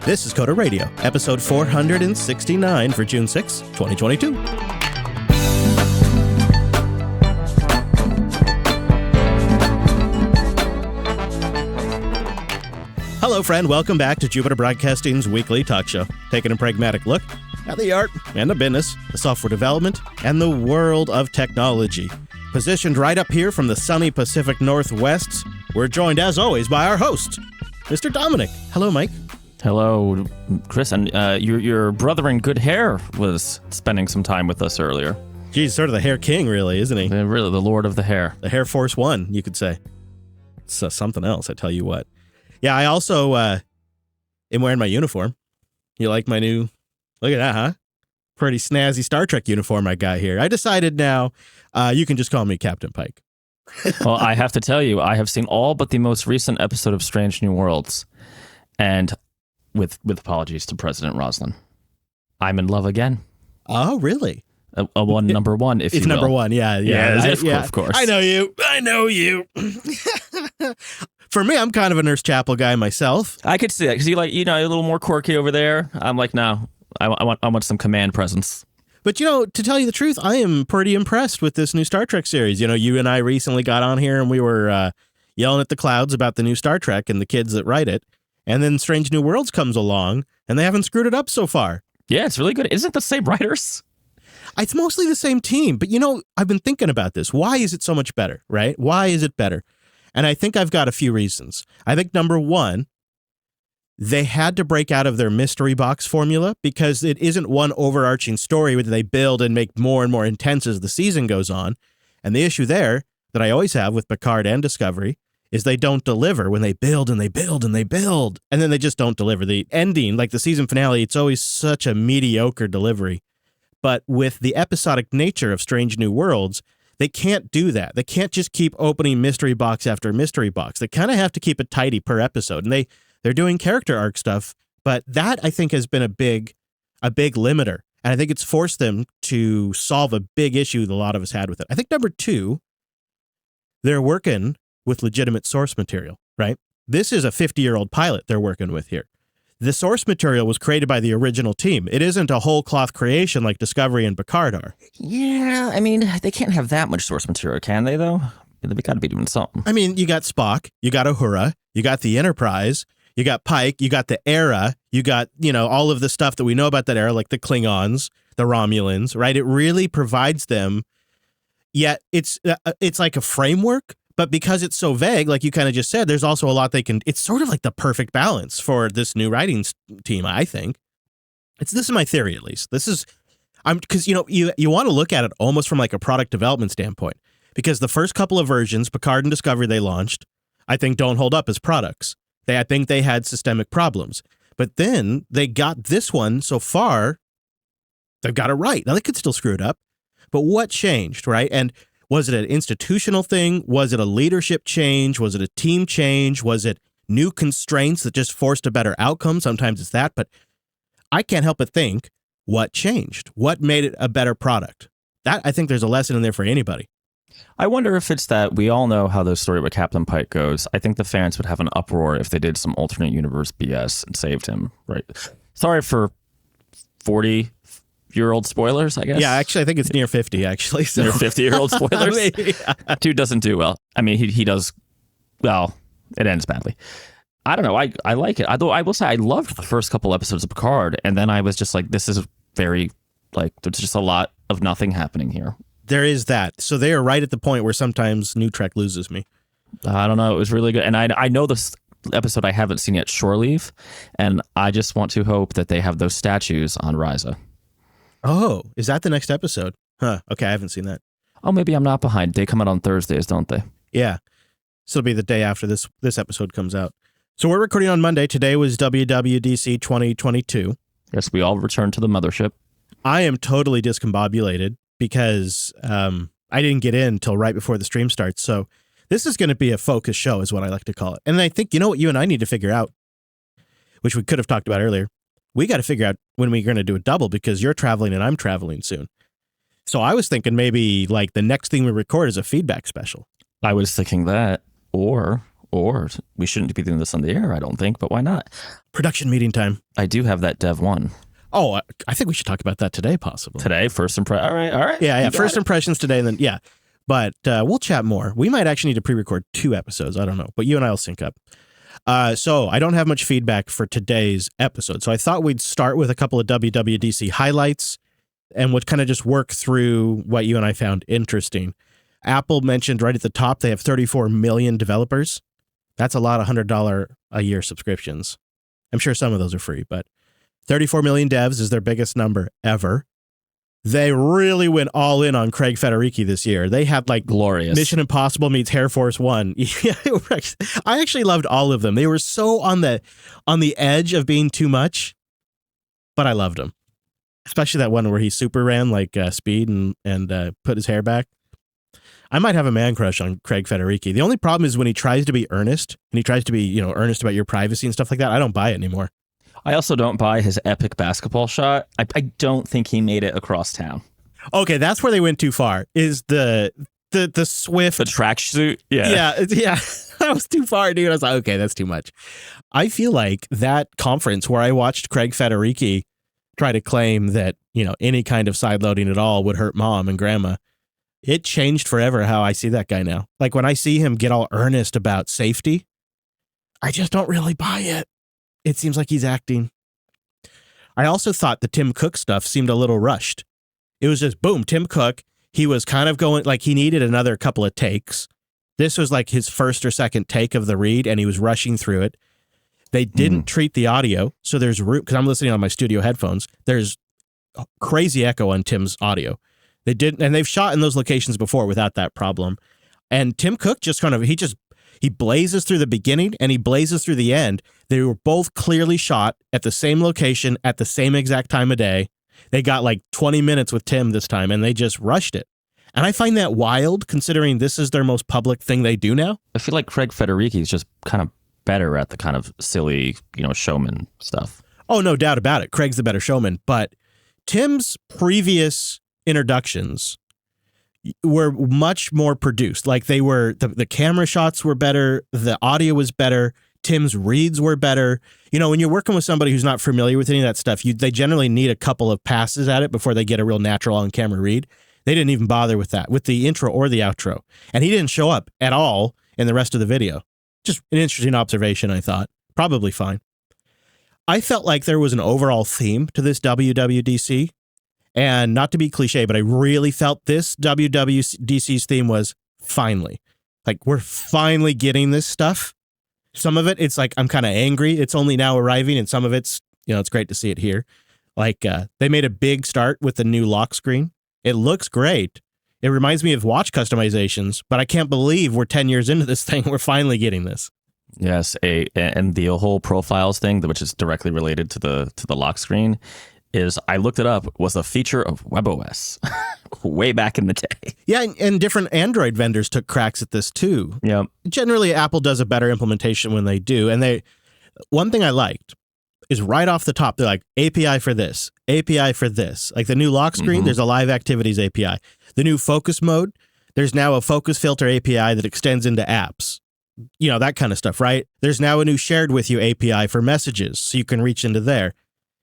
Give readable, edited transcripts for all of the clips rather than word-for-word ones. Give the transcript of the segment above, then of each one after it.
This is Coda Radio, episode 469 for June 6, 2022. Hello, friend. Welcome back to Jupiter Broadcasting's weekly talk show, taking a pragmatic look at the art and the business, the software development, and the world of technology. Positioned right up here from the sunny Pacific Northwest, we're joined, as always, by our host, Mr. Dominic. Hello, Mike. Hello, Chris. And your brother in good hair was spending some time with us earlier. He's sort of the hair king, really, isn't he? Really, the Lord of the Hair. The Hair Force One, you could say. It's something else, I tell you what. Yeah, I also am wearing my uniform. You like my new... Look at that, huh? Pretty snazzy Star Trek uniform I got here. I decided now you can just call me Captain Pike. Well, I have to tell you, I have seen all but the most recent episode of Strange New Worlds. And with apologies to President Roslin, I'm in love again. Oh, really? Number one, if you will. Number one, yeah. Of course. I know you. For me, I'm kind of a Nurse Chapel guy myself. I could see that because you're a little more quirky over there. I'm like, no, I want some command presence. But, to tell you the truth, I am pretty impressed with this new Star Trek series. You and I recently got on here and we were yelling at the clouds about the new Star Trek and the kids that write it. And then Strange New Worlds comes along and they haven't screwed it up so far. Yeah, it's really good. Isn't it the same writers? It's mostly the same team. But, I've been thinking about this. Why is it so much better, right? Why is it better? And I think I've got a few reasons. I think number one, they had to break out of their mystery box formula because it isn't one overarching story that they build and make more and more intense as the season goes on. And the issue there that I always have with Picard and Discovery is they don't deliver when they build and they build and they build. And then they just don't deliver. The ending, like the season finale, it's always such a mediocre delivery. But with the episodic nature of Strange New Worlds, they can't do that. They can't just keep opening mystery box after mystery box. They kind of have to keep it tidy per episode. And they're doing character arc stuff, but that I think has been a big limiter. And I think it's forced them to solve a big issue that a lot of us had with it. I think number two, they're working with legitimate source material, right? This is a 50-year-old pilot they're working with here. The source material was created by the original team. It isn't a whole cloth creation like Discovery and Picard are. Yeah, they can't have that much source material, can they, though? They got to be doing something. You got Spock, you got Uhura, you got the Enterprise, you got Pike, you got the era, you got, all of the stuff that we know about that era, like the Klingons, the Romulans, right? It really provides them, yet it's like a framework. But because it's so vague, like you kind of just said, there's also a lot it's sort of like the perfect balance for this new writing team, I think. This is my theory, at least. Because, you want to look at it almost from like a product development standpoint. Because the first couple of versions, Picard and Discovery they launched, I think don't hold up as products. I think they had systemic problems. But then they got this one so far, they've got it right. Now, they could still screw it up. But what changed, right? And was it an institutional thing? Was it a leadership change? Was it a team change? Was it new constraints that just forced a better outcome? Sometimes it's that, but I can't help but think what changed? What made it a better product? That, I think there's a lesson in there for anybody. I wonder if it's that we all know how the story with Captain Pike goes. I think the fans would have an uproar if they did some alternate universe BS and saved him, right? Sorry for 40-year-old spoilers, I guess. Yeah, actually, I think it's near 50, actually. So. Near 50-year-old spoilers? Maybe, yeah. Dude doesn't do well. He does, well, it ends badly. I don't know. I like it. Although I will say I loved the first couple episodes of Picard, and then I was just like, this is very, there's just a lot of nothing happening here. There is that. So they are right at the point where sometimes New Trek loses me. I don't know. It was really good. And I know this episode I haven't seen yet, Shore Leave, and I just want to hope that they have those statues on Risa. Oh, is that the next episode? Huh. Okay, I haven't seen that. Oh, maybe I'm not behind. They come out on Thursdays, don't they? Yeah. So it'll be the day after this episode comes out. So we're recording on Monday. Today was WWDC 2022. Yes, we all returned to the mothership. I am totally discombobulated because I didn't get in until right before the stream starts. So this is going to be a focus show is what I like to call it. And I think, what you and I need to figure out, which we could have talked about earlier, we got to figure out when we're going to do a double because you're traveling and I'm traveling soon. So I was thinking maybe like the next thing we record is a feedback special. I was thinking that, or or we shouldn't be doing this on the air, I don't think, but why not? Production meeting time. I do have that Dev 1. Oh, I think we should talk about that today, possibly. Today, first impression. All right. Yeah. First impressions today, and then, yeah. But we'll chat more. We might actually need to pre-record 2 episodes. I don't know, but you and I will sync up. So I don't have much feedback for today's episode. So I thought we'd start with a couple of WWDC highlights and would kind of just work through what you and I found interesting. Apple mentioned right at the top, they have 34 million developers. That's a lot of $100 a year subscriptions. I'm sure some of those are free, but 34 million devs is their biggest number ever. They really went all in on Craig Federighi this year. They had like glorious Mission Impossible meets Air Force One. I actually loved all of them. They were so on the edge of being too much, but I loved them. Especially that one where he super ran like Speed and put his hair back. I might have a man crush on Craig Federighi. The only problem is when he tries to be earnest and he tries to be, earnest about your privacy and stuff like that. I don't buy it anymore. I also don't buy his epic basketball shot. I don't think he made it across town. Okay, that's where they went too far. Is the swift, the tracksuit? Yeah. That was too far, dude. I was like, okay, that's too much. I feel like that conference where I watched Craig Federighi try to claim that any kind of sideloading at all would hurt mom and grandma. It changed forever how I see that guy now. Like when I see him get all earnest about safety, I just don't really buy it. It seems like he's acting. I also thought the Tim Cook stuff seemed a little rushed. It was just boom, Tim Cook. He was kind of going like he needed another couple of takes. This was like his first or second take of the read, and he was rushing through it. They didn't treat the audio, so there's room because I'm listening on my studio headphones. There's crazy echo on Tim's audio. They didn't, and they've shot in those locations before without that problem. And Tim Cook just kind of he blazes through the beginning and he blazes through the end. They were both clearly shot at the same location at the same exact time of day. They got like 20 minutes with Tim this time, and they just rushed it. And I find that wild, considering this is their most public thing they do now. I feel like Craig Federighi is just kind of better at the kind of silly, showman stuff. Oh, no doubt about it. Craig's the better showman. But Tim's previous introductions were much more produced. Like they were, the camera shots were better. The audio was better. Tim's reads were better. When you're working with somebody who's not familiar with any of that stuff, they generally need a couple of passes at it before they get a real natural on-camera read. They didn't even bother with that, with the intro or the outro. And he didn't show up at all in the rest of the video. Just an interesting observation, I thought. Probably fine. I felt like there was an overall theme to this WWDC. And not to be cliche, but I really felt this WWDC's theme was finally. Like, we're finally getting this stuff. Some of it, it's like, I'm kind of angry. It's only now arriving. And some of it's, it's great to see it here. Like, they made a big start with the new lock screen. It looks great. It reminds me of watch customizations, but I can't believe we're 10 years into this thing. We're finally getting this. Yes, and the whole profiles thing, which is directly related to the lock screen, is I looked it up, was a feature of WebOS way back in the day. Yeah, and different Android vendors took cracks at this too. Yeah. Generally, Apple does a better implementation when they do. And one thing I liked is right off the top, they're like, API for this, API for this. Like the new lock screen, there's a live activities API. The new focus mode, there's now a focus filter API that extends into apps. That kind of stuff, right? There's now a new shared with you API for messages, so you can reach into there.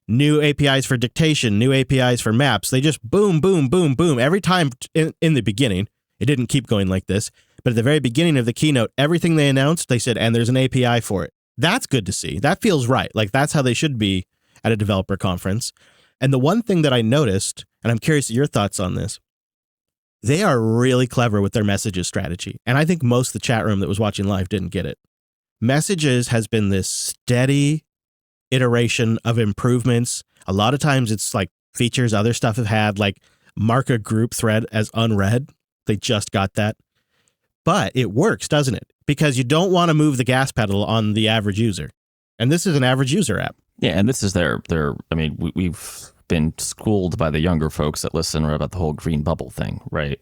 New APIs for dictation, new APIs for maps. They just boom, boom, boom, boom. Every time in the beginning, it didn't keep going like this, but at the very beginning of the keynote, everything they announced, they said, and there's an API for it. That's good to see. That feels right. Like that's how they should be at a developer conference. And the one thing that I noticed, and I'm curious your thoughts on this, they are really clever with their messages strategy. And I think most of the chat room that was watching live didn't get it. Messages has been this steady iteration of improvements. A lot of times it's like features other stuff have had, like mark a group thread as unread. They just got that. But it works, doesn't it? Because you don't want to move the gas pedal on the average user. And this is an average user app. Yeah, and this is we've been schooled by the younger folks that listen about the whole green bubble thing, right?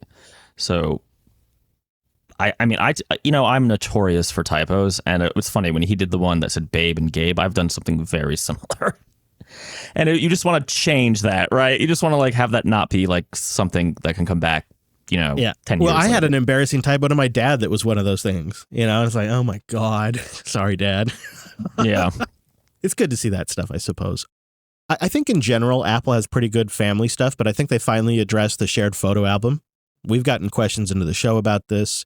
So I'm notorious for typos, and it was funny when he did the one that said babe and Gabe. I've done something very similar. And you just want to change that, right? You just want to like have that not be like something that can come back Yeah. 10 Well, years I had later. an embarrassing typo to my dad that was one of those things. I was like, oh my God. Sorry, Dad. Yeah. It's good to see that stuff, I suppose. I think in general, Apple has pretty good family stuff, but I think they finally addressed the shared photo album. We've gotten questions into the show about this.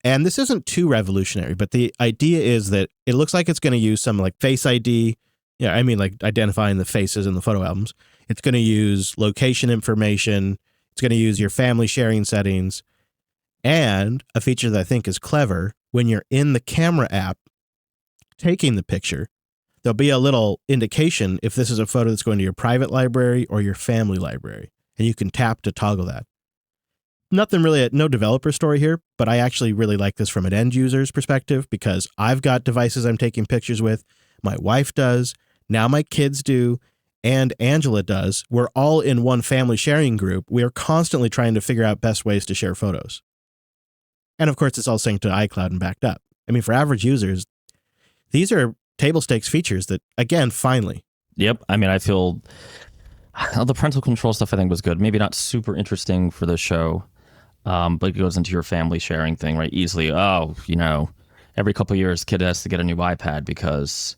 And this isn't too revolutionary, but the idea is that it looks like it's going to use some like Face ID. Yeah, I mean, like identifying the faces in the photo albums. It's going to use location information. It's going to use your family sharing settings. And a feature that I think is clever, when you're in the camera app taking the picture, there'll be a little indication if this is a photo that's going to your private library or your family library. And you can tap to toggle that. Nothing really, no developer story here, but I actually really like this from an end user's perspective because I've got devices I'm taking pictures with. My wife does. Now my kids do. And Angela does. We're all in one family sharing group. We are constantly trying to figure out best ways to share photos. And of course, it's all synced to iCloud and backed up. I mean, for average users, these are table stakes features that, again, finally. Yep. I mean, I feel the parental control stuff I think was good. Maybe not super interesting for the show, but it goes into your family sharing thing, right? Easily. Oh, every couple of years, kid has to get a new iPad because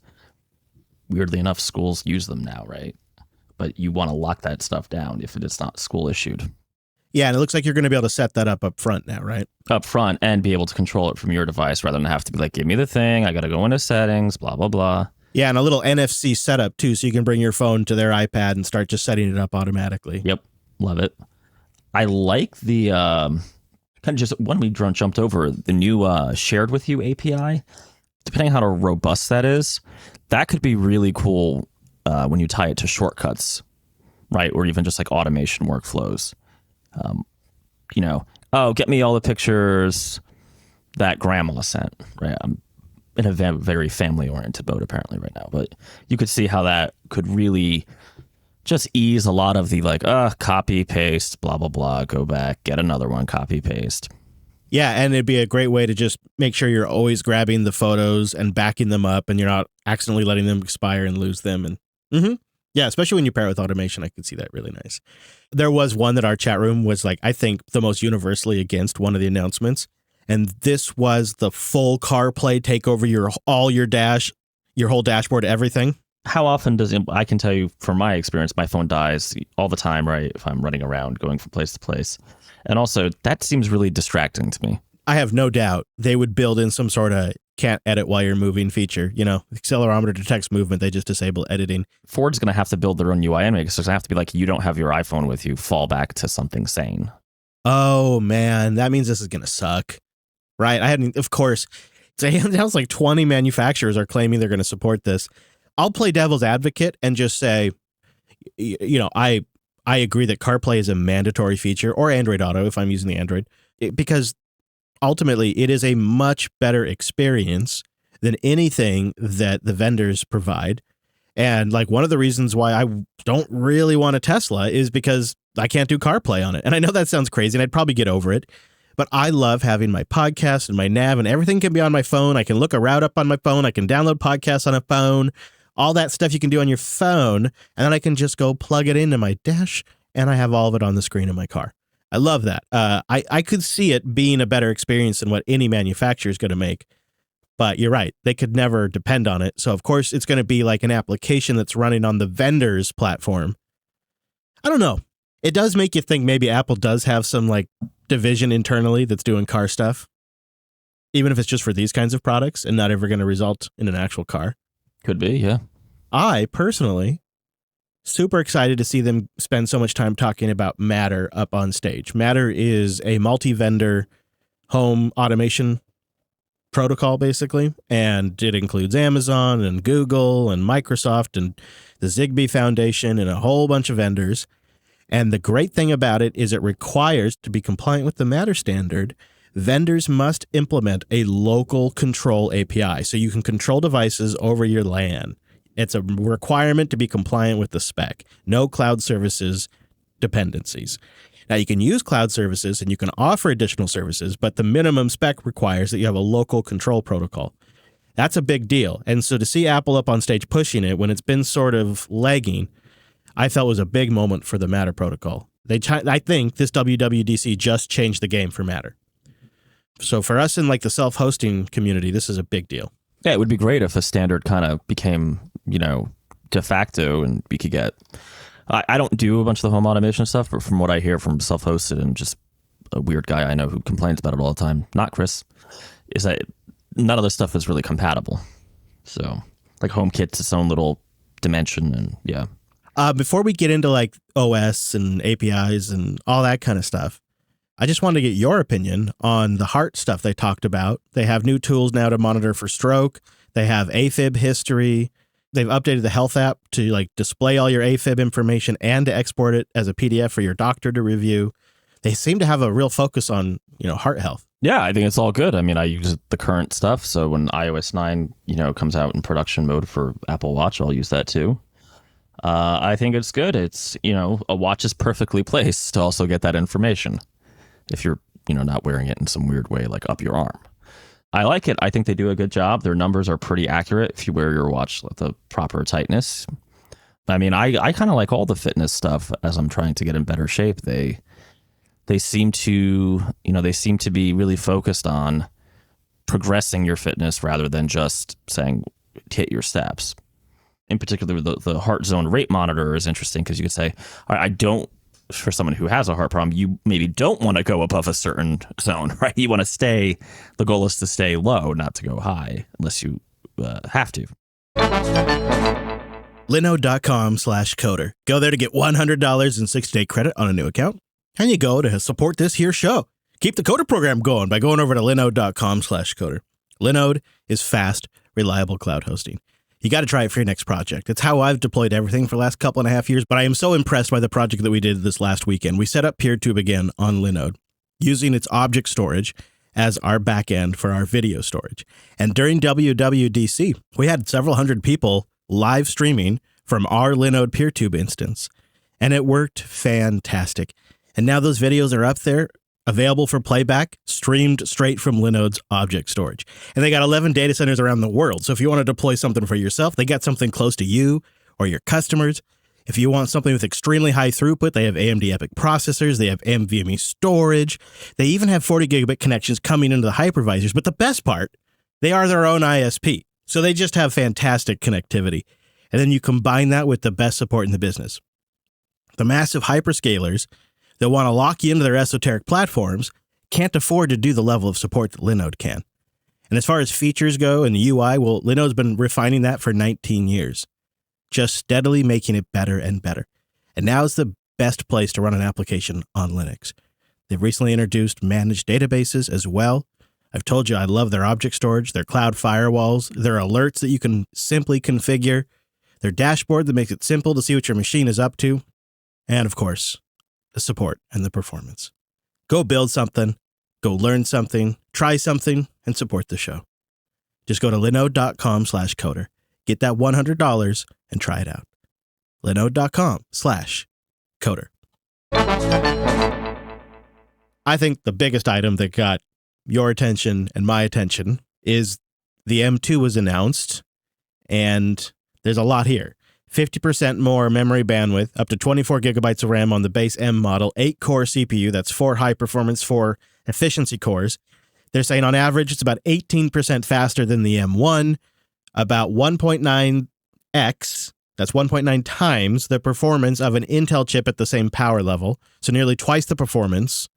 weirdly enough, schools use them now, right? But you want to lock that stuff down if it's not school issued. Yeah, and it looks like you're going to be able to set that up front now, right? Up front and be able to control it from your device rather than have to be like, give me the thing. I got to go into settings, blah, blah, blah. Yeah, and a little NFC setup too, so you can bring your phone to their iPad and start just setting it up automatically. Yep, love it. I like the kind of just when we jumped over the new shared with you API. Depending on how robust that is, that could be really cool when you tie it to shortcuts, right? Or even just like automation workflows. Get me all the pictures that grandma sent, right? I'm in a very family-oriented mode apparently right now, but you could see how that could really just ease a lot of the copy, paste, blah, blah, blah, go back, get another one, copy, paste. Yeah, and it'd be a great way to just make sure you're always grabbing the photos and backing them up and you're not accidentally letting them expire and lose them. And yeah, especially when you pair it with automation, I could see that really nice. There was one that our chat room was I think the most universally against one of the announcements. And this was the full CarPlay take over your whole dashboard, everything. How often does I can tell you from my experience, my phone dies all the time, right? If I'm running around going from place to place. And also that seems really distracting to me. I have no doubt they would build in some sort of can't edit while you're moving feature. Accelerometer detects movement. They just disable editing. Ford's going to have to build their own UI anyway, because there's going to have to be like, you don't have your iPhone with you, fall back to something sane. Oh, man. That means this is going to suck. Right? Of course, it sounds like 20 manufacturers are claiming they're going to support this. I'll play devil's advocate and just say, I agree that CarPlay is a mandatory feature, or Android Auto if I'm using the Android, because ultimately it is a much better experience than anything that the vendors provide. And one of the reasons why I don't really want a Tesla is because I can't do CarPlay on it. And I know that sounds crazy and I'd probably get over it, but I love having my podcast and my nav and everything can be on my phone. I can look a route up on my phone. I can download podcasts on a phone, all that stuff you can do on your phone. And then I can just go plug it into my dash and I have all of it on the screen of my car. I love that. I could see it being a better experience than what any manufacturer is going to make. But you're right. They could never depend on it. So, of course, it's going to be like an application that's running on the vendor's platform. I don't know. It does make you think maybe Apple does have some division internally that's doing car stuff, even if it's just for these kinds of products and not ever going to result in an actual car. Could be, yeah. I personally super excited to see them spend so much time talking about Matter up on stage. Matter is a multi-vendor home automation protocol, basically, and it includes Amazon and Google and Microsoft and the Zigbee Foundation and a whole bunch of vendors. And the great thing about it is it requires, to be compliant with the Matter standard, vendors must implement a local control API so you can control devices over your LAN. It's a requirement to be compliant with the spec. No cloud services dependencies. Now, you can use cloud services and you can offer additional services, but the minimum spec requires that you have a local control protocol. That's a big deal. And so to see Apple up on stage pushing it when it's been sort of lagging, I felt was a big moment for the Matter protocol. I think this WWDC just changed the game for Matter. So for us in like the self-hosting community, this is a big deal. Yeah, it would be great if a standard kind of became, de facto, and we could get. I don't do a bunch of the home automation stuff, but from what I hear from self-hosted and just a weird guy I know who complains about it all the time, not Chris, is that none of this stuff is really compatible. So like HomeKit's its own little dimension, and yeah. Before we get into like OS and APIs and all that kind of stuff, I just wanted to get your opinion on the heart stuff they talked about. They have new tools now to monitor for stroke. They have AFib history. They've updated the health app to like display all your AFib information and to export it as a PDF for your doctor to review. They seem to have a real focus on, heart health. Yeah, I think it's all good. I mean, I use the current stuff. So when iOS 9, comes out in production mode for Apple Watch, I'll use that too. I think it's good. It's, a watch is perfectly placed to also get that information if you're, not wearing it in some weird way, like up your arm. I like it. I think they do a good job. Their numbers are pretty accurate if you wear your watch with the proper tightness. I mean, I kind of like all the fitness stuff as I'm trying to get in better shape. They seem to, be really focused on progressing your fitness rather than just saying hit your steps. In particular, the heart zone rate monitor is interesting because you could say, I don't, for someone who has a heart problem, you maybe don't want to go above a certain zone, right? You want to stay, the goal is to stay low, not to go high, unless you have to. Linode.com/coder. Go there to get $100 in 60-day credit on a new account. And you go to support this here show. Keep the Coder program going by going over to Linode.com/coder. Linode is fast, reliable cloud hosting. You got to try it for your next project. It's how I've deployed everything for the last 2.5 years, but I am so impressed by the project that we did this last weekend. We set up PeerTube again on Linode, using its object storage as our backend for our video storage. And during WWDC, we had several hundred people live streaming from our Linode PeerTube instance, and it worked fantastic. And now those videos are up there, available for playback, streamed straight from Linode's object storage. And they got 11 data centers around the world. So if you want to deploy something for yourself, they got something close to you or your customers. If you want something with extremely high throughput, they have AMD EPYC processors, they have NVMe storage. They even have 40 gigabit connections coming into the hypervisors. But the best part, they are their own ISP. So they just have fantastic connectivity. And then you combine that with the best support in the business. The massive hyperscalers that want to lock you into their esoteric platforms can't afford to do the level of support that Linode can. And as far as features go and the UI, well, Linode's been refining that for 19 years, just steadily making it better and better. And now is the best place to run an application on Linux. They've recently introduced managed databases as well. I've told you I love their object storage, their cloud firewalls, their alerts that you can simply configure, their dashboard that makes it simple to see what your machine is up to, and of course, the support and the performance. Go build something, go learn something, try something, and support the show. Just go to linode.com/coder. Get that $100 and try it out. Linode.com/coder. I think the biggest item that got your attention and my attention is the M2 was announced, and there's a lot here. 50% more memory bandwidth, up to 24 gigabytes of RAM on the base M model, 8-core CPU, that's 4 high-performance, 4 efficiency cores. They're saying on average it's about 18% faster than the M1, about 1.9x, that's 1.9 times the performance of an Intel chip at the same power level, so nearly twice the performance.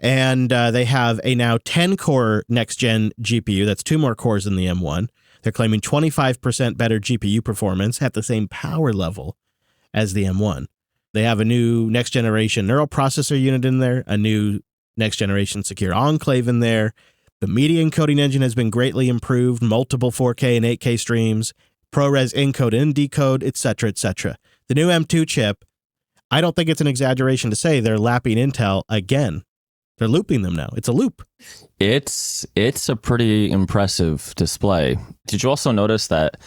And they have a now 10-core next-gen GPU, that's 2 more cores than the M1. They're claiming 25% better GPU performance at the same power level as the M1. They have a new next-generation neural processor unit in there, a new next-generation secure enclave in there. The media encoding engine has been greatly improved, multiple 4K and 8K streams, ProRes encode and decode, etc., etc. The new M2 chip, I don't think it's an exaggeration to say they're lapping Intel again. They're looping them now. It's a loop. It's a pretty impressive display. Did you also notice that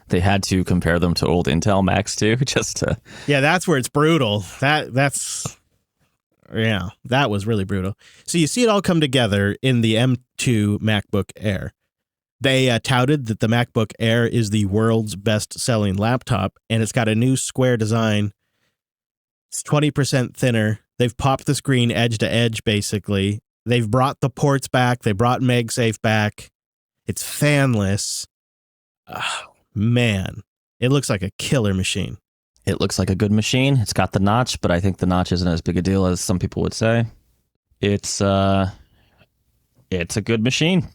they had to compare them to old Intel Macs too? Yeah, that's where it's brutal. That was really brutal. So you see it all come together in the M2 MacBook Air. They touted that the MacBook Air is the world's best-selling laptop, and it's got a new square design. It's 20% thinner. They've popped the screen edge to edge, basically. They've brought the ports back. They brought MagSafe back. It's fanless. Oh, man, it looks like a killer machine. It looks like a good machine. It's got the notch, but I think the notch isn't as big a deal as some people would say. It's a good machine.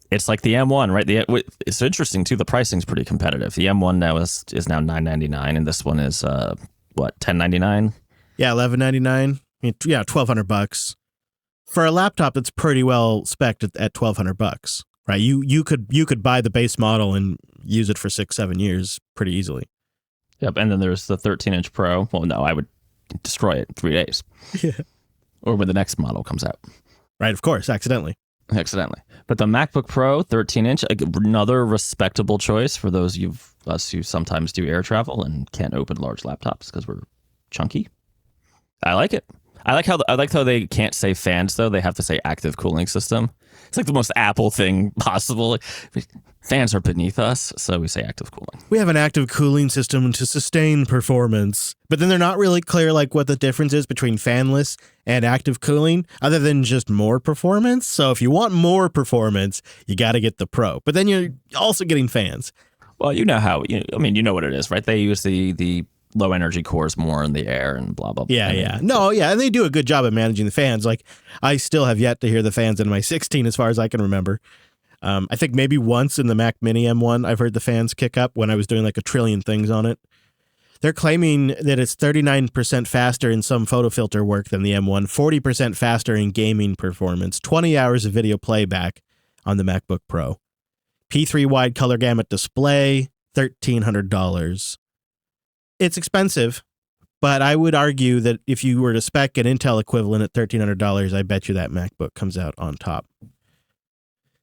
It's like the M1, right? It's interesting too. The pricing's pretty competitive. The M1 now is now $999, and this one is $1099. Yeah, $1199. Yeah, $1,200 for a laptop that's pretty well spec'd at $1,200. Right? You could buy the base model and use it for 6-7 years pretty easily. Yep, and then there's the 13-inch Pro. Well, no, I would destroy it in 3 days. Yeah. Or when the next model comes out. Right, of course, accidentally. But the MacBook Pro 13-inch, another respectable choice for those of us who sometimes do air travel and can't open large laptops because we're chunky. I like it. I like how they can't say fans, though. They have to say active cooling system. It's like the most Apple thing possible. Fans are beneath us, so we say active cooling. We have an active cooling system to sustain performance. But then they're not really clear like what the difference is between fanless and active cooling, other than just more performance. So if you want more performance, you got to get the Pro. But then you're also getting fans. Well, you know how, you know what it is, right? They use the low energy cores more in the air and blah, blah, blah. Yeah. No, yeah. And they do a good job at managing the fans. Like, I still have yet to hear the fans in my 16 as far as I can remember. I think maybe once in the Mac Mini M1, I've heard the fans kick up when I was doing like a trillion things on it. They're claiming that it's 39% faster in some photo filter work than the M1, 40% faster in gaming performance, 20 hours of video playback on the MacBook Pro. P3 wide color gamut display, $1,300. It's expensive, but I would argue that if you were to spec an Intel equivalent at $1,300, I bet you that MacBook comes out on top.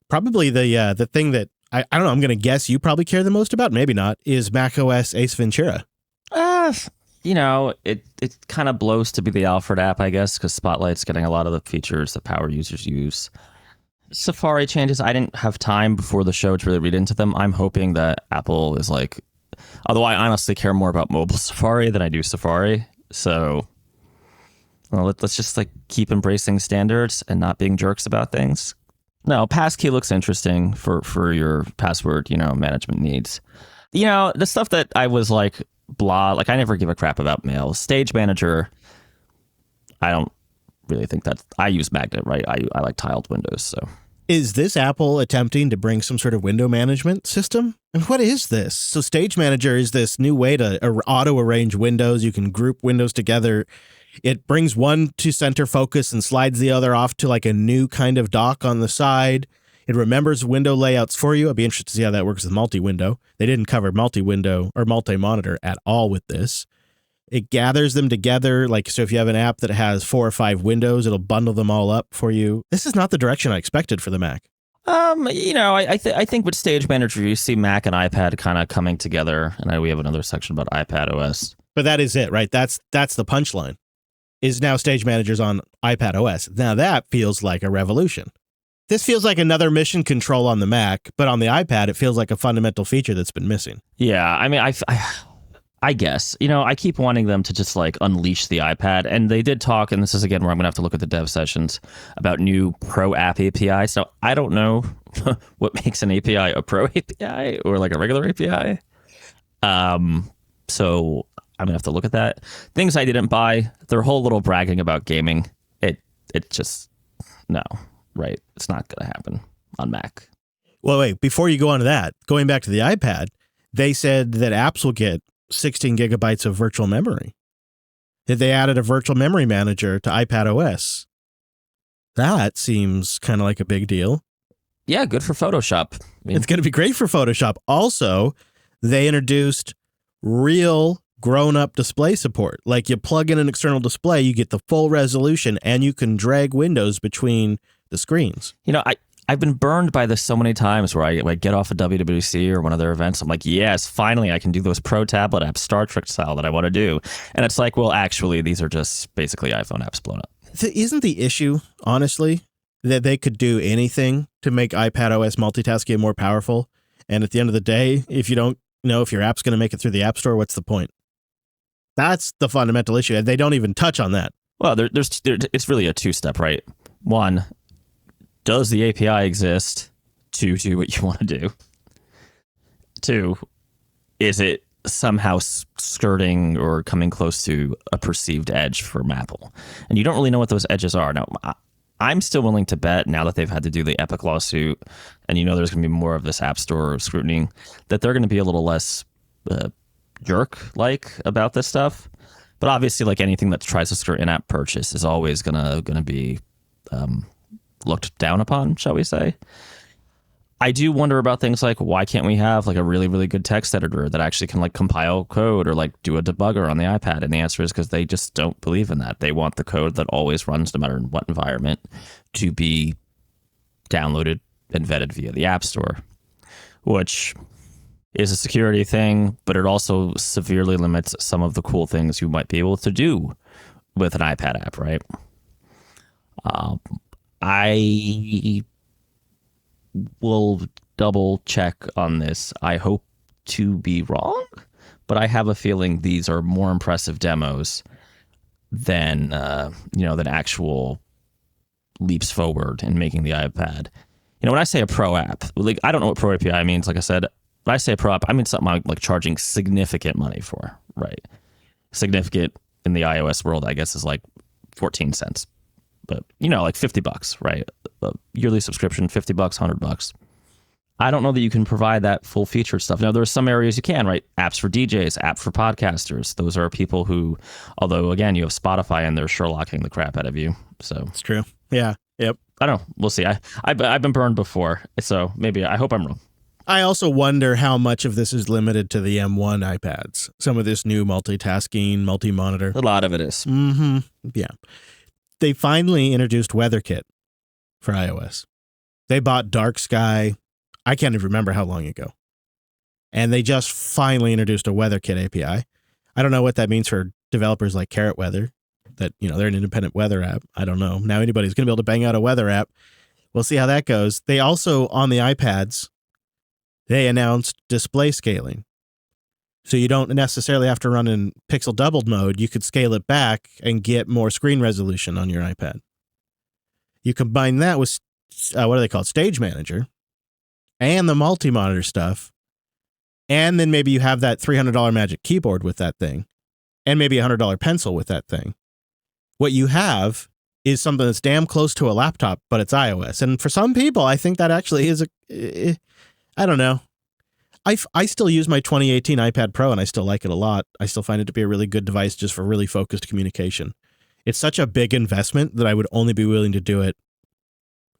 Probably the thing that, I don't know, I'm going to guess you probably care the most about, maybe not, is macOS Ace Ventura. It kind of blows to be the Alfred app, I guess, because Spotlight's getting a lot of the features that power users use. Safari changes, I didn't have time before the show to really read into them. I'm hoping that Apple is like, although I honestly care more about mobile Safari than I do Safari. So let's just like keep embracing standards and not being jerks about things. No, passkey looks interesting for your password, management needs. The stuff that I was like, blah, like I never give a crap about mail. Stage Manager, I don't really think I use Magnet, right? I like tiled windows, so. Is this Apple attempting to bring some sort of window management system? And what is this? So Stage Manager is this new way to auto-arrange windows. You can group windows together. It brings one to center focus and slides the other off to like a new kind of dock on the side. It remembers window layouts for you. I'd be interested to see how that works with multi-window. They didn't cover multi-window or multi-monitor at all with this. It gathers them together. Like, so if you have an app that has 4 or 5 windows, it'll bundle them all up for you. This is not the direction I expected for the Mac. I think with Stage Manager, you see Mac and iPad kind of coming together. And we have another section about iPad OS. But that is it, right? That's the punchline. Is now Stage Manager's on iPad OS. Now that feels like a revolution. This feels like another mission control on the Mac, but on the iPad, it feels like a fundamental feature that's been missing. Yeah, I mean, I guess, I keep wanting them to just like unleash the iPad. And they did talk, and this is again where I'm going to have to look at the dev sessions, about new Pro app API. So I don't know what makes an API a Pro API or like a regular API. So I'm going to have to look at that. Things I didn't buy, their whole little bragging about gaming, it just, no, right? It's not going to happen on Mac. Well, wait, before you go on to that, going back to the iPad, they said that apps will get 16 gigabytes of virtual memory. That they added a virtual memory manager to iPad OS. That seems kind of like a big deal. Yeah, good for Photoshop. It's going to be great for Photoshop. Also, they introduced real grown-up display support. Like you plug in an external display, you get the full resolution, and you can drag windows between the screens. I've been burned by this so many times where I like get off a WWDC or one of their events. I'm like, yes, finally I can do those pro tablet apps, Star Trek style that I want to do. And it's like, well, actually, these are just basically iPhone apps blown up. Isn't the issue, honestly, that they could do anything to make iPad OS multitasking more powerful? And at the end of the day, if you don't know if your app's going to make it through the App Store, what's the point? That's the fundamental issue. And they don't even touch on that. Well, it's really a two-step, right? One, does the API exist to do what you want to do? Two, is it somehow skirting or coming close to a perceived edge from Apple? And you don't really know what those edges are. Now, I'm still willing to bet, now that they've had to do the Epic lawsuit, and there's going to be more of this App Store scrutiny, that they're going to be a little less jerk-like about this stuff. But obviously, like anything that tries to skirt in-app purchase is always gonna be looked down upon, shall we say. I do wonder about things like, why can't we have like a really, really good text editor that actually can like compile code or like do a debugger on the iPad? And the answer is because they just don't believe in that. They want the code that always runs no matter in what environment to be downloaded and vetted via the App Store, which is a security thing, but it also severely limits some of the cool things you might be able to do with an iPad app, right? I will double check on this. I hope to be wrong, but I have a feeling these are more impressive demos than than actual leaps forward in making the iPad. When I say a pro app, like I don't know what pro API means. Like I said, when I say a pro app, I mean something I'm like charging significant money for, right? Significant in the iOS world, I guess, is like 14 cents. But, like $50, right? A yearly subscription, $50, $100. I don't know that you can provide that full feature stuff. Now, there are some areas you can, right? Apps for DJs, app for podcasters. Those are people who, although, again, you have Spotify and they're Sherlocking the crap out of you. So it's true. Yeah. Yep. I don't know. We'll see. I've been burned before. So maybe, I hope I'm wrong. I also wonder how much of this is limited to the M1 iPads. Some of this new multitasking, multi-monitor. A lot of it is. Mm-hmm. Yeah. They finally introduced WeatherKit for iOS. They bought Dark Sky, I can't even remember how long ago. And they just finally introduced a WeatherKit API. I don't know what that means for developers like Carrot Weather, that, they're an independent weather app. I don't know. Now anybody's going to be able to bang out a weather app. We'll see how that goes. They also, on the iPads, they announced display scaling. So you don't necessarily have to run in pixel doubled mode. You could scale it back and get more screen resolution on your iPad. You combine that with, what do they call it? Stage Manager and the multi-monitor stuff. And then maybe you have that $300 Magic Keyboard with that thing and maybe a $100 pencil with that thing. What you have is something that's damn close to a laptop, but it's iOS. And for some people, I think that actually is I don't know. I still use my 2018 iPad Pro and I still like it a lot. I still find it to be a really good device just for really focused communication. It's such a big investment that I would only be willing to do it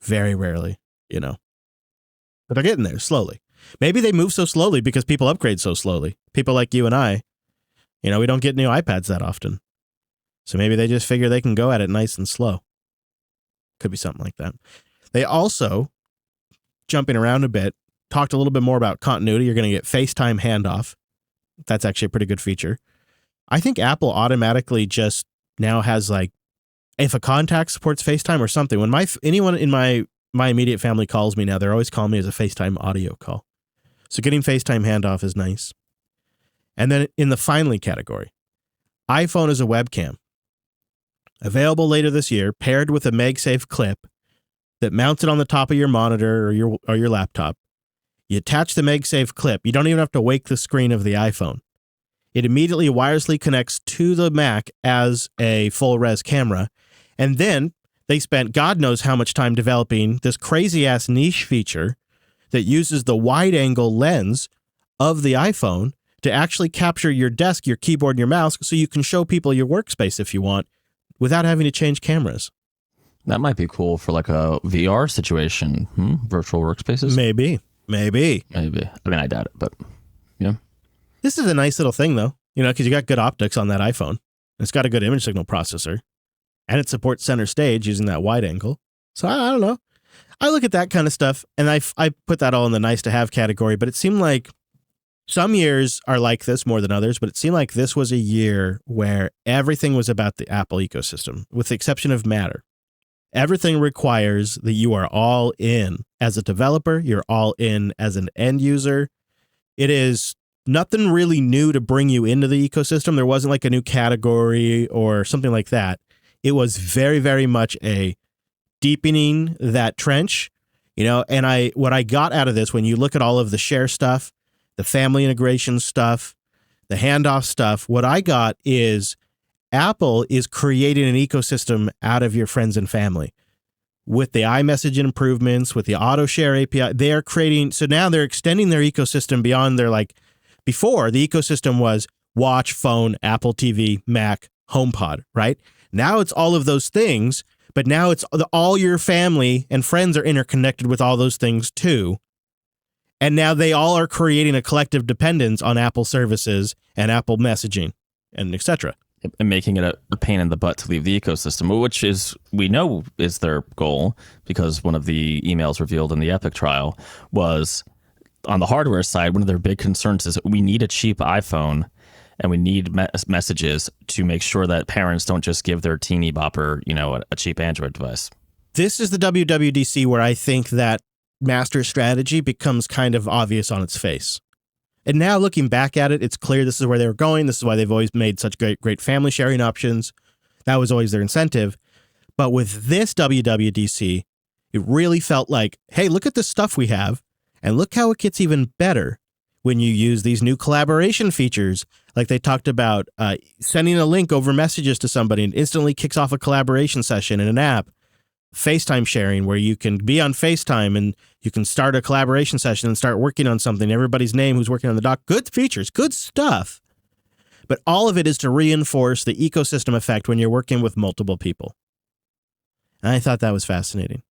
very rarely, But they're getting there slowly. Maybe they move so slowly because people upgrade so slowly. People like you and I, we don't get new iPads that often. So maybe they just figure they can go at it nice and slow. Could be something like that. They also, jumping around a bit, talked a little bit more about continuity. You're going to get FaceTime handoff. That's actually a pretty good feature. I think Apple automatically just now has like, if a contact supports FaceTime or something, when anyone in my immediate family calls me now, they're always calling me as a FaceTime audio call. So getting FaceTime handoff is nice. And then in the finally category, iPhone as a webcam. Available later this year, paired with a MagSafe clip that mounts it on the top of your monitor or your laptop. You attach the MagSafe clip. You don't even have to wake the screen of the iPhone. It immediately wirelessly connects to the Mac as a full-res camera. And then they spent God knows how much time developing this crazy-ass niche feature that uses the wide-angle lens of the iPhone to actually capture your desk, your keyboard, and your mouse so you can show people your workspace if you want without having to change cameras. That might be cool for like a VR situation. Virtual workspaces? Maybe. I mean, I doubt it, but yeah. This is a nice little thing, though, because you got good optics on that iPhone. It's got a good image signal processor, and it supports center stage using that wide angle. So I don't know. I look at that kind of stuff, and I put that all in the nice to have category, but it seemed like some years are like this more than others, but it seemed like this was a year where everything was about the Apple ecosystem, with the exception of Matter. Everything requires that you are all in as a developer. You're all in as an end user. It is nothing really new to bring you into the ecosystem. There wasn't like a new category or something like that. It was very, very much a deepening that trench, and what I got out of this, when you look at all of the share stuff, the family integration stuff, the handoff stuff, what I got is Apple is creating an ecosystem out of your friends and family. With the iMessage improvements, with the auto share API, they're creating, so now they're extending their ecosystem beyond their, like, before the ecosystem was watch, phone, Apple TV, Mac, HomePod, right? Now it's all of those things, but now it's all your family and friends are interconnected with all those things too. And now they all are creating a collective dependence on Apple services and Apple messaging and etc. And making it a pain in the butt to leave the ecosystem, which is, we know, is their goal, because one of the emails revealed in the Epic trial was, on the hardware side, one of their big concerns is we need a cheap iPhone and we need messages to make sure that parents don't just give their teeny bopper, a cheap Android device. This is the WWDC where I think that master strategy becomes kind of obvious on its face. And now looking back at it, it's clear this is where they were going. This is why they've always made such great family sharing options. That was always their incentive. But with this WWDC, it really felt like, hey, look at the stuff we have, and look how it gets even better when you use these new collaboration features. Like they talked about sending a link over messages to somebody and instantly kicks off a collaboration session in an app. FaceTime sharing, where you can be on FaceTime and you can start a collaboration session and start working on something. Everybody's name who's working on the doc. Good features, good stuff. But all of it is to reinforce the ecosystem effect when you're working with multiple people. And I thought that was fascinating.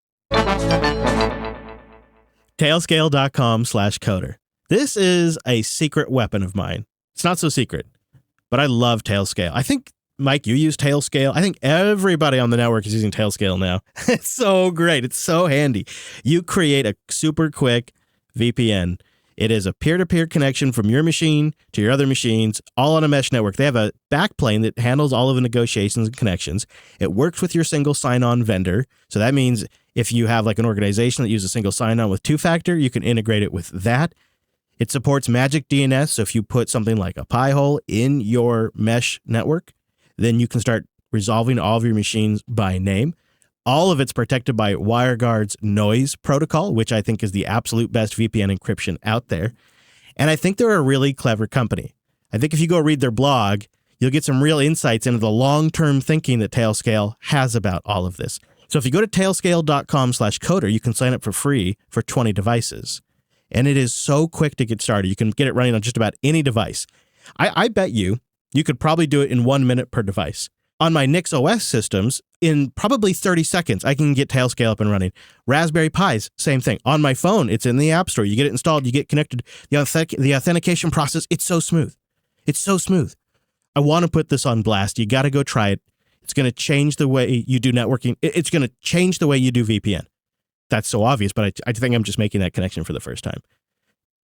Tailscale.com/coder. This is a secret weapon of mine. It's not so secret, but I love Tailscale. I think, Mike, you use Tailscale. I think everybody on the network is using Tailscale now. It's so great. It's so handy. You create a super quick VPN. It is a peer-to-peer connection from your machine to your other machines, all on a mesh network. They have a backplane that handles all of the negotiations and connections. It works with your single sign-on vendor. So that means if you have like an organization that uses a single sign-on with two-factor, you can integrate it with that. It supports Magic DNS. So if you put something like a Pi-hole in your mesh network, then you can start resolving all of your machines by name. All of it's protected by WireGuard's noise protocol, which I think is the absolute best VPN encryption out there. And I think they're a really clever company. I think if you go read their blog, you'll get some real insights into the long-term thinking that Tailscale has about all of this. So if you go to tailscale.com/coder, you can sign up for free for 20 devices. And it is so quick to get started. You can get it running on just about any device. I bet you could probably do it in 1 minute per device. On my Nix OS systems, in probably 30 seconds, I can get Tailscale up and running. Raspberry Pis, same thing. On my phone, it's in the App Store. You get it installed, you get connected. The authentication process, it's so smooth. It's so smooth. I want to put this on blast. You got to go try it. It's going to change the way you do networking. It's going to change the way you do VPN. That's so obvious, but I think I'm just making that connection for the first time.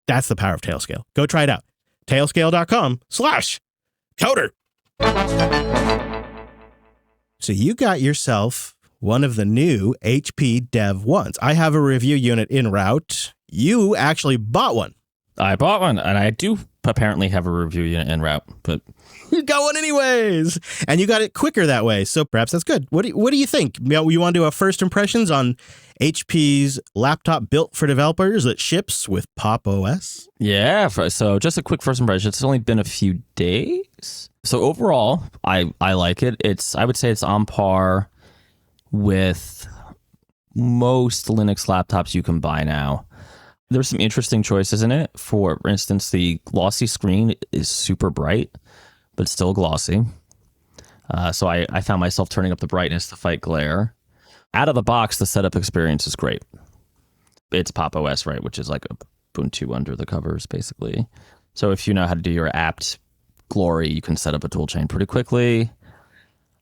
That's the power of Tailscale. Go try it out. Tailscale.com/coder. So you got yourself one of the new HP Dev 1s. I have a review unit en route. You actually bought one. I bought one, and I do apparently have a review unit en route, but you got one anyways, and you got it quicker that way. So perhaps that's good. What do you think? You want to do a first impressions on HP's laptop built for developers that ships with Pop OS? Yeah. So just a quick first impression. It's only been a few days. So overall, I like it. I would say it's on par with most Linux laptops you can buy now. There's some interesting choices in it. For instance, the glossy screen is super bright, but still glossy. So I found myself turning up the brightness to fight glare. Out of the box, the setup experience is great. It's Pop OS, right, which is like Ubuntu under the covers, basically. So if you know how to do your apt glory, you can set up a tool chain pretty quickly.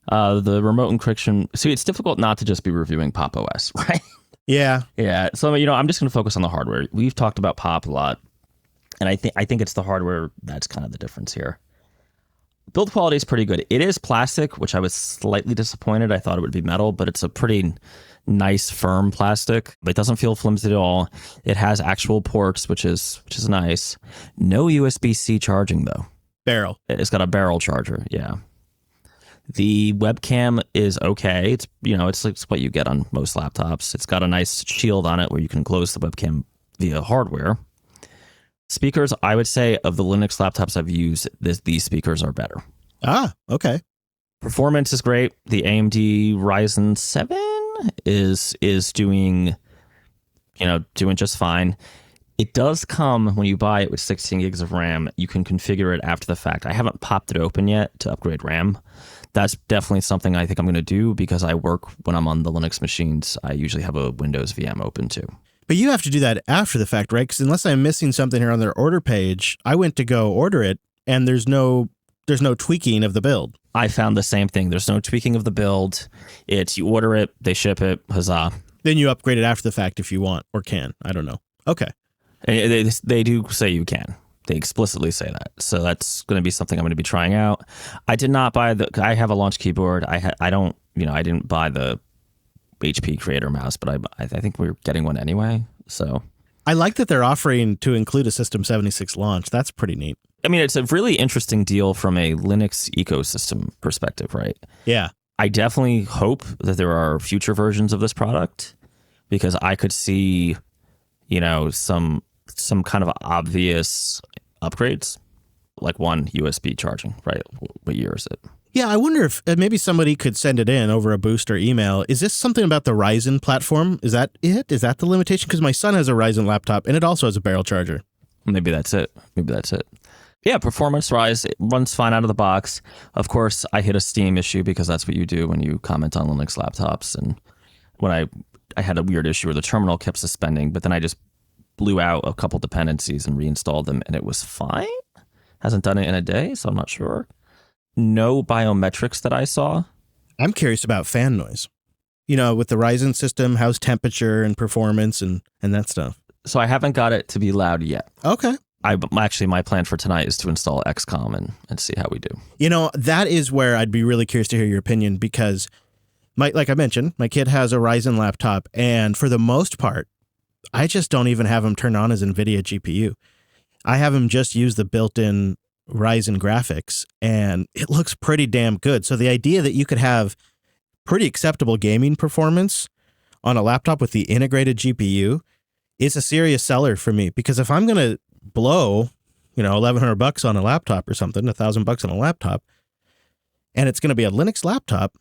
The remote encryption. See, it's difficult not to just be reviewing Pop OS, right? Yeah. Yeah. So, I'm just going to focus on the hardware. We've talked about Pop a lot, and I think it's the hardware that's kind of the difference here. Build quality is pretty good. It is plastic, which I was slightly disappointed. I thought it would be metal, but it's a pretty nice, firm plastic. It doesn't feel flimsy at all. It has actual ports, which is nice. No USB-C charging though. Barrel. It's got a barrel charger. Yeah. The webcam is okay. It's it's what you get on most laptops. It's got a nice shield on it where you can close the webcam via hardware. Speakers, I would say of the Linux laptops I've used, these speakers are better. Ah, okay. Performance is great. The AMD Ryzen 7 is doing just fine. It does come when you buy it with 16 gigs of RAM. You can configure it after the fact. I haven't popped it open yet to upgrade RAM. That's definitely something I think I'm going to do because I work when I'm on the Linux machines. I usually have a Windows VM open too. But you have to do that after the fact, right? Because unless I'm missing something here on their order page, I went to go order it and there's no tweaking of the build. I found the same thing. There's no tweaking of the build. It's you order it, they ship it, huzzah. Then you upgrade it after the fact if you want or can. I don't know. Okay. They do say you can. They explicitly say that. So that's going to be something I'm going to be trying out. I did not buy I have a launch keyboard. I didn't buy the HP Creator mouse, but I think we're getting one anyway. So I like that they're offering to include a System 76 launch. That's pretty neat. I mean, it's a really interesting deal from a Linux ecosystem perspective, right? Yeah. I definitely hope that there are future versions of this product because I could see, some kind of obvious upgrades, like one USB charging, right? What year is it? Yeah, I wonder if maybe somebody could send it in over a booster email. Is this something about the Ryzen platform? Is that it? Is that the limitation? Because my son has a Ryzen laptop and it also has a barrel charger. Maybe that's it. Yeah, performance-wise, it runs fine out of the box. Of course, I hit a Steam issue because that's what you do when you comment on Linux laptops. And when I had a weird issue where the terminal kept suspending, but then I just blew out a couple dependencies and reinstalled them, and it was fine. Hasn't done it in a day, so I'm not sure. No biometrics that I saw. I'm curious about fan noise. With the Ryzen system, how's temperature and performance and that stuff? So I haven't got it to be loud yet. Okay. My plan for tonight is to install XCOM and see how we do. That is where I'd be really curious to hear your opinion because, like I mentioned, my kid has a Ryzen laptop, and for the most part, I just don't even have him turned on as NVIDIA GPU. I have him just use the built-in Ryzen graphics, and it looks pretty damn good. So the idea that you could have pretty acceptable gaming performance on a laptop with the integrated GPU is a serious seller for me because if I'm going to blow, $1,100 on a laptop or something, $1,000 on a laptop, and it's going to be a Linux laptop,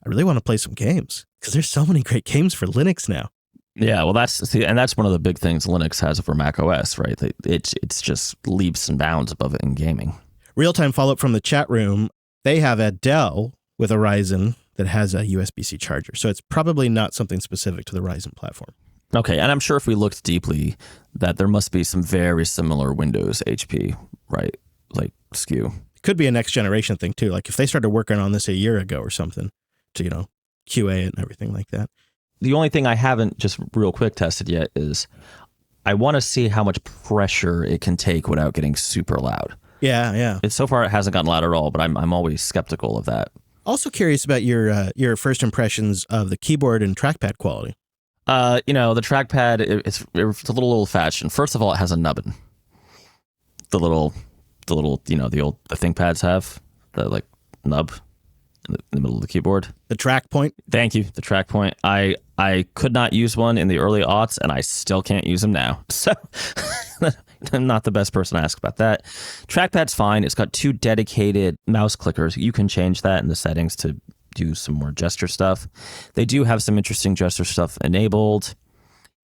I really want to play some games because there's so many great games for Linux now. Yeah, well, that's one of the big things Linux has over Mac OS, right? It's just leaps and bounds above it in gaming. Real-time follow-up from the chat room. They have a Dell with a Ryzen that has a USB-C charger, so it's probably not something specific to the Ryzen platform. Okay, and I'm sure if we looked deeply that there must be some very similar Windows HP, right? Like SKU. Could be a next generation thing too. Like if they started working on this a year ago or something to, QA it and everything like that. The only thing I haven't just real quick tested yet is I want to see how much pressure it can take without getting super loud. Yeah. So far it hasn't gotten loud at all, but I'm always skeptical of that. Also curious about your first impressions of the keyboard and trackpad quality. The trackpad, it's a little old-fashioned. First of all, it has a nubbin. The little, the ThinkPads have the nub in the middle of the keyboard. The track point. Thank you. The track point. I could not use one in the early aughts, and I still can't use them now. So I'm not the best person to ask about that. Trackpad's fine. It's got 2 dedicated mouse clickers. You can change that in the settings to do some more gesture stuff. They do have some interesting gesture stuff enabled.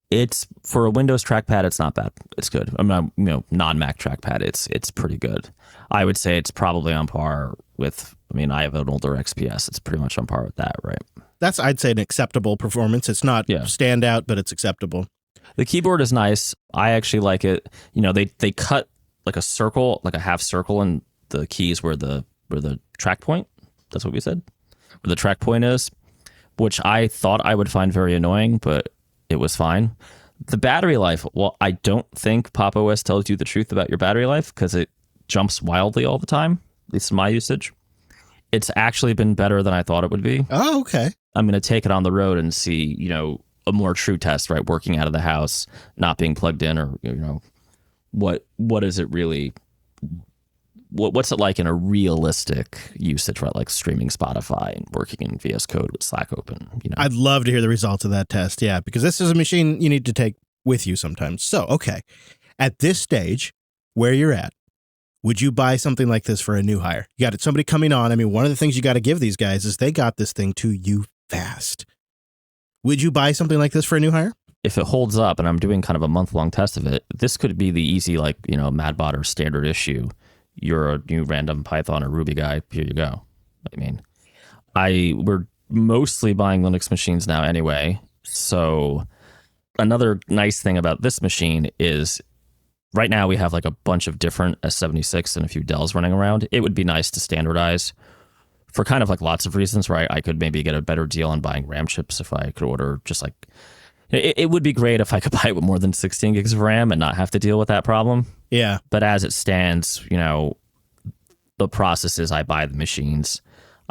It's for a Windows trackpad, it's not bad. It's good. I'm not, non-Mac trackpad. It's pretty good. I would say it's probably on par with. I have an older XPS. It's pretty much on par with that, right? That's, I'd say, an acceptable performance. It's not standout, but it's acceptable. The keyboard is nice. I actually like it. They cut like a circle, like a half circle, in the keys where the track point. That's what we said. Where the track point is, which I thought I would find very annoying, but it was fine. The battery life, well, I don't think Pop! OS tells you the truth about your battery life because it jumps wildly all the time. least in my usage. It's actually been better than I thought it would be. Oh, okay. I'm going to take it on the road and see, a more true test, right? Working out of the house, not being plugged in, or, what is it really? What's it like in a realistic usage, right? Like streaming Spotify and working in VS Code with Slack open, I'd love to hear the results of that test. Yeah, because this is a machine you need to take with you sometimes. So, okay. At this stage, where you're at, would you buy something like this for a new hire? You got somebody coming on. I mean, one of the things you got to give these guys is they got this thing to you fast. Would you buy something like this for a new hire? If it holds up, and I'm doing kind of a month-long test of it, this could be the easy, Madbot or standard issue. You're a new random Python or Ruby guy. Here you go. I mean, we're mostly buying Linux machines now anyway. So another nice thing about this machine is right now we have like a bunch of different S76 and a few Dells running around. It would be nice to standardize for kind of like lots of reasons, right? I could maybe get a better deal on buying RAM chips if I could order just like... It would be great if I could buy it with more than 16 gigs of RAM and not have to deal with that problem. Yeah. But as it stands, the process is I buy the machines.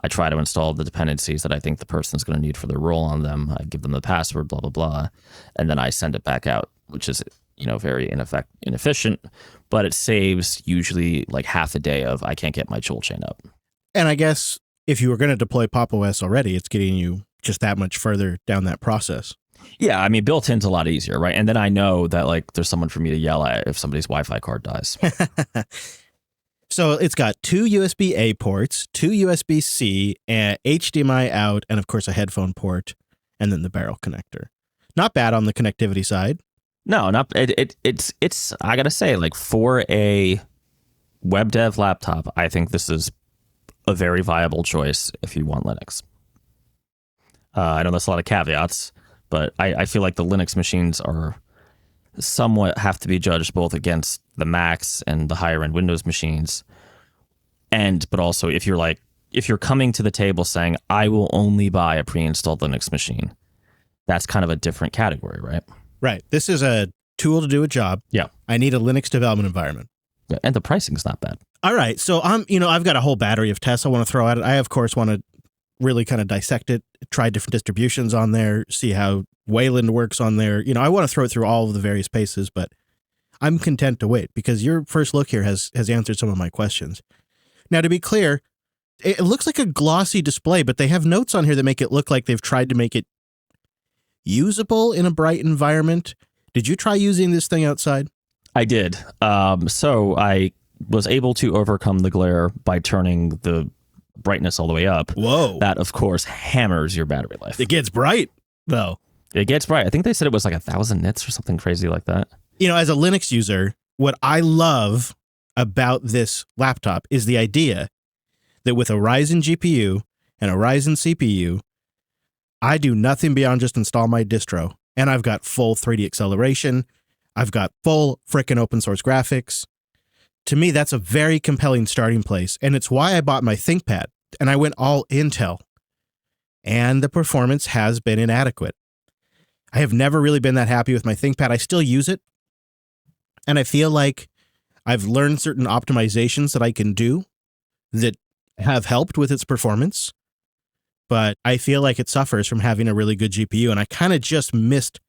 I try to install the dependencies that I think the person's going to need for their role on them. I give them the password, blah, blah, blah. And then I send it back out, which is, very inefficient. But it saves usually like half a day of I can't get my tool chain up. And I guess if you were going to deploy Pop! OS already, it's getting you just that much further down that process. Yeah, I mean, built-in's a lot easier, right? And then I know that like there's someone for me to yell at if somebody's Wi-Fi card dies. So it's got 2 USB-A ports, 2 USB-C, and HDMI out, and of course a headphone port, and then the barrel connector. Not bad on the connectivity side. No, not it's I gotta say, like for a web dev laptop, I think this is a very viable choice if you want Linux. I know there's a lot of caveats, but I feel like the Linux machines are somewhat have to be judged both against the Macs and the higher end Windows machines. But also if you're coming to the table saying, I will only buy a pre-installed Linux machine, that's kind of a different category, right? Right. This is a tool to do a job. Yeah. I need a Linux development environment. Yeah, and the pricing's not bad. All right. So I've got a whole battery of tests I want to throw at it. I, of course, want to really kind of dissect it, try different distributions on there, see how Wayland works on there. I want to throw it through all of the various paces, but I'm content to wait because your first look here has answered some of my questions. Now, to be clear, it looks like a glossy display, but they have notes on here that make it look like they've tried to make it usable in a bright environment. Did you try using this thing outside? I did. So I was able to overcome the glare by turning the brightness all the way up. Whoa. That, of course, hammers your battery life. It gets bright, though. It gets bright. I think they said it was like 1,000 nits or something crazy like that. As a Linux user, what I love about this laptop is the idea that with a Ryzen GPU and a Ryzen CPU, I do nothing beyond just install my distro. And I've got full 3D acceleration. I've got full frickin' open source graphics. To me, that's a very compelling starting place. And it's why I bought my ThinkPad. And I went all Intel. And the performance has been inadequate. I have never really been that happy with my ThinkPad. I still use it. And I feel like I've learned certain optimizations that I can do that have helped with its performance. But I feel like it suffers from having a really good GPU. And I kind of just missed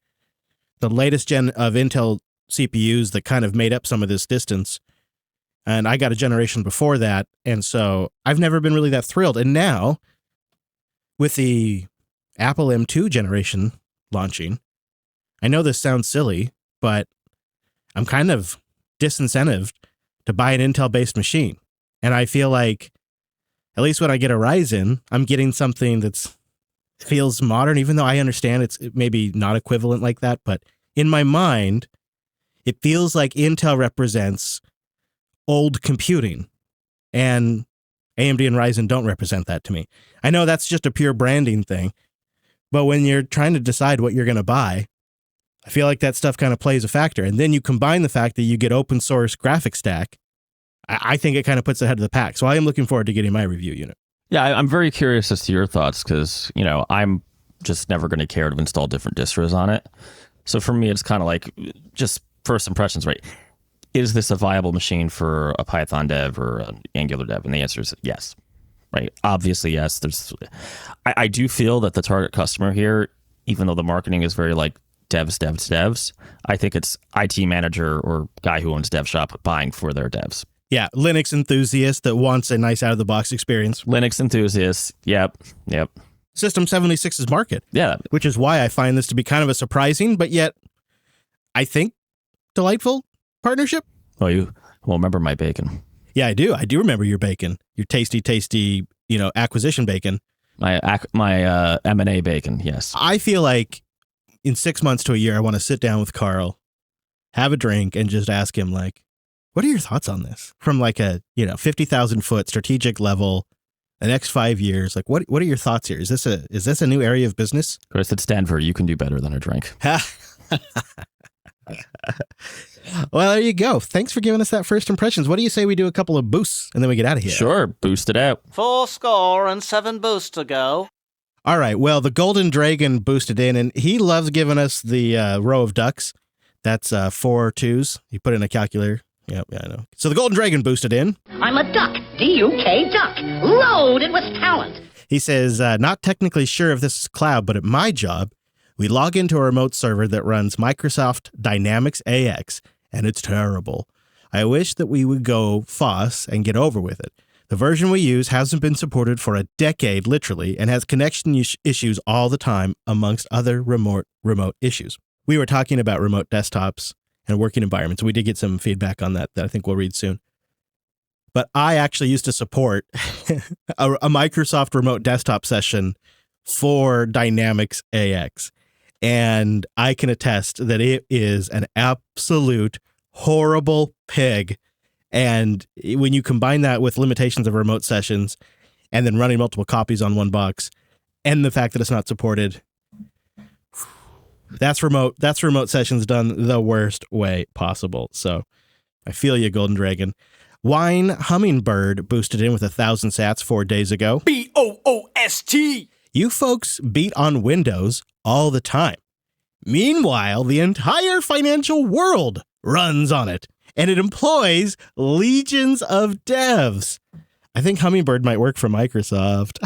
the latest gen of Intel CPUs that kind of made up some of this distance. And I got a generation before that. And so I've never been really that thrilled. And now, with the Apple M2 generation launching, I know this sounds silly, but I'm kind of disincentivized to buy an Intel-based machine. And I feel like, at least when I get a Ryzen, I'm getting something that feels modern, even though I understand it's maybe not equivalent like that. But in my mind, it feels like Intel represents old computing, and AMD and Ryzen don't represent that to me. I know that's just a pure branding thing, but when you're trying to decide what you're going to buy, I feel like that stuff kind of plays a factor. And then you combine the fact that you get open source graphic stack. I think it kind of puts it ahead of the pack. So I am looking forward to getting my review unit. Yeah, I'm very curious as to your thoughts because, I'm just never going to care to install different distros on it. So for me, it's kind of like just first impressions, right? is this a viable machine for a Python dev or an Angular dev? And the answer is yes. Right. Obviously, yes. I do feel that the target customer here, even though the marketing is very like devs, I think it's IT manager or guy who owns dev shop buying for their devs. Yeah. Linux enthusiast that wants a nice out of the box experience. Linux enthusiasts. Yep. System 76's market. Yeah. Which is why I find this to be kind of a surprising, but yet I think delightful partnership. Oh, you will remember my bacon. Yeah, I do. I do remember your bacon, your tasty, acquisition bacon. My M&A bacon, yes. I feel like in 6 months to a year, I want to sit down with Carl, have a drink, and just ask him, like, what are your thoughts on this? From like a, 50,000 foot strategic level, the next 5 years, like, what are your thoughts here? Is this a new area of business? Chris, at Stanford, you can do better than a drink. Well, there you go. Thanks for giving us that first impressions. What do you say we do a couple of boosts and then we get out of here? Sure, boost it out. 4 boosts to go. All right. Well, the Golden Dragon boosted in, and he loves giving us the row of ducks. That's 4 twos. You put in a calculator. Yep, yeah, I know. So the Golden Dragon boosted in. I'm a duck, D-U-K duck, loaded with talent. He says, not technically sure if this is cloud, but at my job, we log into a remote server that runs Microsoft Dynamics AX, and it's terrible. I wish that we would go FOSS and get over with it. The version we use hasn't been supported for a decade, literally, and has connection issues all the time, amongst other remote issues. We were talking about remote desktops and working environments. We did get some feedback on that I think we'll read soon. But I actually used to support a Microsoft remote desktop session for Dynamics AX. And I can attest that it is an absolute horrible pig. And when you combine that with limitations of remote sessions and then running multiple copies on one box and the fact that it's not supported, that's remote sessions done the worst way possible. So I feel you, Golden Dragon. Wine Hummingbird boosted in with 1,000 sats 4 days ago. BOOST! You folks beat on Windows all the time. Meanwhile, the entire financial world runs on it, and it employs legions of devs. I think Hummingbird might work for Microsoft.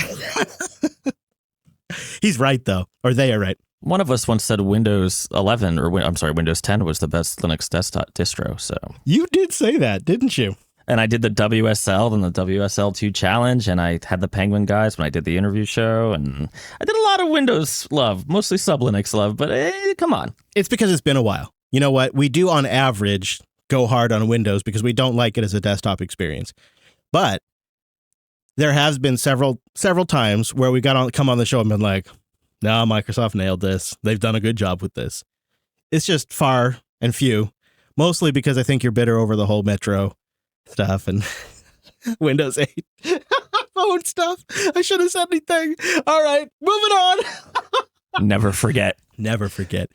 He's right, though, or they are right. One of us once said Windows 11, or Windows 10 was the best Linux desktop distro. So you did say that, didn't you? And I did the WSL and the WSL2 challenge, and I had the Penguin guys when I did the interview show, and I did a lot of Windows love, mostly sub-Linux love, but come on. It's because it's been a while. You know what? We do, on average, go hard on Windows because we don't like it as a desktop experience. But there has been several times where we come on the show and been like, no, Microsoft nailed this. They've done a good job with this. It's just far and few, mostly because I think you're bitter over the whole Metro stuff and Windows 8 phone stuff. I shouldn't have said anything. All right, moving on. Never forget. Never forget.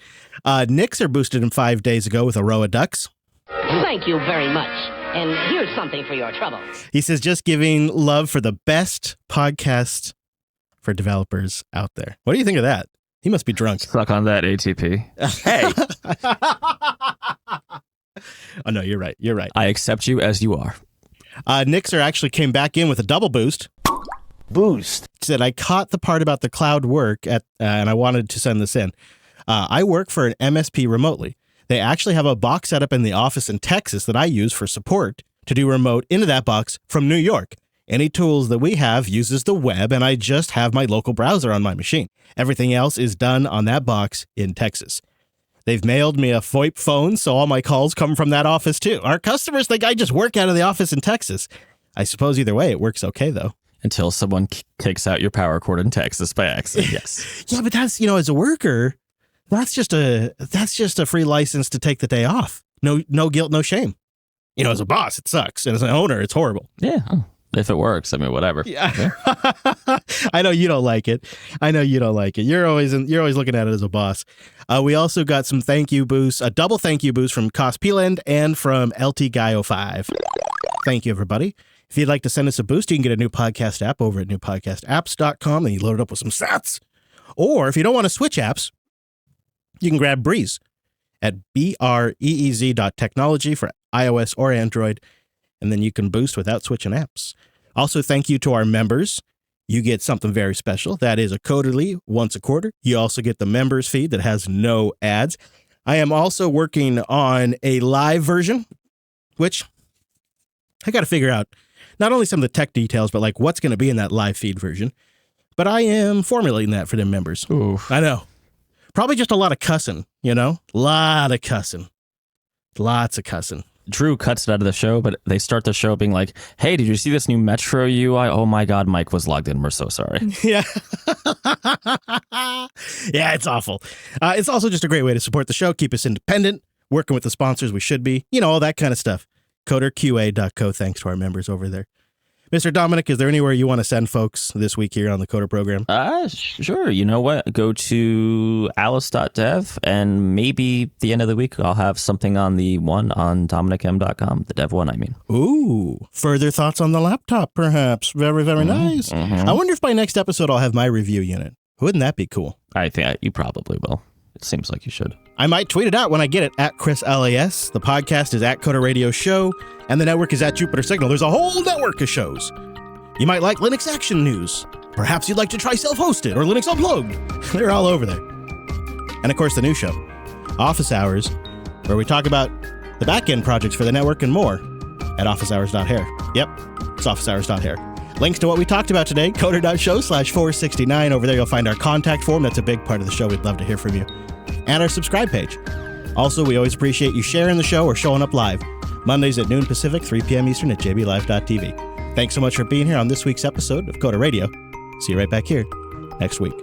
Knicks are boosted in 5 days ago with a row of ducks. Thank you very much. And here's something for your trouble. He says, just giving love for the best podcast for developers out there. What do you think of that? He must be drunk. Suck on that, ATP. Hey. Oh, no, you're right. You're right. I accept you as you are. Nixer actually came back in with a double boost. Boost. He said, I caught the part about the cloud work and I wanted to send this in. I work for an MSP remotely. They actually have a box set up in the office in Texas that I use for support to do remote into that box from New York. Any tools that we have uses the web, and I just have my local browser on my machine. Everything else is done on that box in Texas. They've mailed me a VoIP phone, so all my calls come from that office too. Our customers think I just work out of the office in Texas. I suppose either way, it works okay, though. Until someone kicks out your power cord in Texas by accident, yes. Yeah, but that's, as a worker, that's just a free license to take the day off. No guilt, no shame. As a boss, it sucks. And as an owner, it's horrible. Yeah. If it works, whatever. Yeah. I know you don't like it. You're always looking at it as a boss. We also got some thank you boosts, a double thank you boost from Cospeland and from LT Guy 05. Thank you, everybody. If you'd like to send us a boost, you can get a new podcast app over at newpodcastapps.com and you load it up with some sats. Or if you don't want to switch apps, you can grab Breeze at breez.technology for iOS or Android, and then you can boost without switching apps. Also, thank you to our members. You get something very special. That is a Coderly once a quarter. You also get the members feed that has no ads. I am also working on a live version, which I got to figure out not only some of the tech details, but like what's going to be in that live feed version. But I am formulating that for them members. Ooh. I know. Probably just a lot of cussing, you know? A lot of cussing. Lots of cussing. Drew cuts it out of the show, but they start the show being like, hey, did you see this new Metro UI? Oh my God, Mike was logged in. We're so sorry. Yeah. Yeah, it's awful. It's also just a great way to support the show, keep us independent, working with the sponsors we should be, you know, all that kind of stuff. CoderQA.co. Thanks to our members over there. Mr. Dominic, is there anywhere you want to send folks this week here on the Coder program? Sure. You know what? Go to alice.dev, and maybe the end of the week I'll have something on the one on dominicm.com, the dev one, I mean. Ooh, further thoughts on the laptop, perhaps. Very, very nice. Mm-hmm. I wonder if by next episode I'll have my review unit. Wouldn't that be cool? I think you probably will. It seems like you should. I might tweet it out when I get it, at ChrisLAS. The podcast is at Coder Radio Show, and the network is at Jupiter Signal. There's a whole network of shows. You might like Linux Action News. Perhaps you'd like to try Self-Hosted or Linux Unplugged. They're all over there. And of course, the new show, Office Hours, where we talk about the back-end projects for the network and more at officehours.hair. Yep, it's officehours.hair. Links to what we talked about today, coder.show/469. Over there, you'll find our contact form. That's a big part of the show. We'd love to hear from you. And our subscribe page. Also, we always appreciate you sharing the show or showing up live. Mondays at noon Pacific, 3 p.m. Eastern at jblive.tv. Thanks so much for being here on this week's episode of Coder Radio. See you right back here next week.